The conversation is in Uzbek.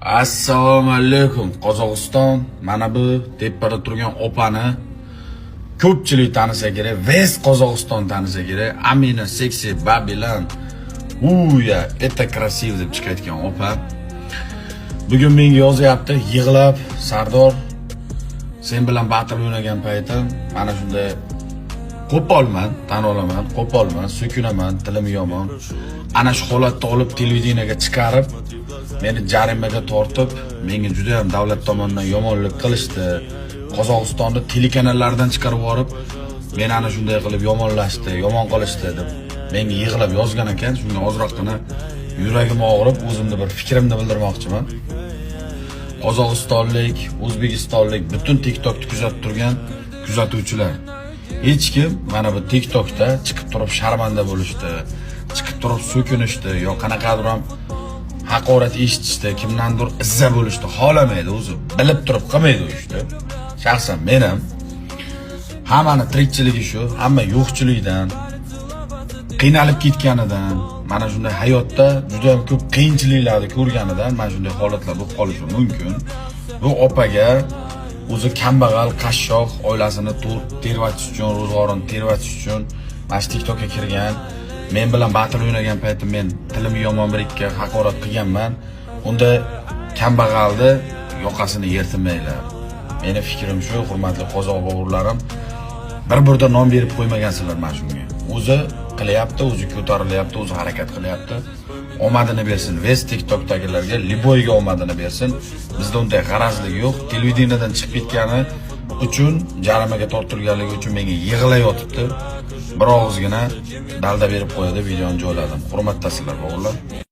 Assalomu alaykum Qozog'iston. Mana bu tepada turgan opani ko'pchilik tanisa kerak, West Qozog'iston tanisa kerak. Amina Sexy Babylon. Uya, это красиво deb chiqayotgan opa. Bugun menga yozyapti, yig'lab, Sardor, sen bilan battle o'ynagan paytim mana shunday qo'polman, tan olaman, qo'polman, so'kinaman, tilim yomon. Ana shu holatda olib televideniyega chiqarib, meni jarimaga tortib, menga juda ham davlat tomonidan yomonlik qilishdi. Qozog'istonda telekanallardan chiqarib yorib, meni ana shunday qilib yomonlashdi, yomon qilishdi deb menga yig'lab yozgan ekan. Shunga ozroqgina yuragim og'rib, o'zimni bir fikrimni bildirmoqchiman. Qozog'istonlik, O'zbekistonlik butun TikTokni kuzatib turgan kuzatuvchilar, hech kim mana bu TikTokda chiqib turib sharmanda bo'lishdi, chiqib turib so'kinishdi yo qanaqadir ham haqorat eshitishdi, kimdandir izza bo'lishdi xohlamaydi, o'zi bilib turib qilmaydi u ishni. Shaxsan men ham hammani tirikchiligi shu, hamma yo'qchilikdan, qiynalib ketganidan, mana shunday hayotda juda ham ko'p qiyinchiliklarni ko'rganidan mana shunday holatlar bo'lib qolishi mumkin. Bu opaga o'zi kambag'al, qashshoq, oilasini tervatish uchun, ro'zg'orini tervatish uchun mana shu TikTokka kirgan. Men bilan battle o'ynagan paytim men tilim yomon bir ikki haqorat qilganman. Unda kambag'alni yoqasini yirtmaylar. Meni fikrim shu, hurmatli qozoq bog'urlarim. Bir-birda nom berib qo'ymagansizlar mana shunga. O'zi qilyapti, o'zi ko'tarilyapti, o'zi harakat qilyapti. Omadini bersin. West TikTokdagilarga liboyga omadini bersin. Bizda unday g'arazlik yo'q. Televideniyadan chiqib ketgani uchun, jarimaga tortilganligi uchun menga yig'layotibdi. Bir og'izgina dalda berib qo'yadi, videoni joyladim. Hurmatdasizlar bog'lar.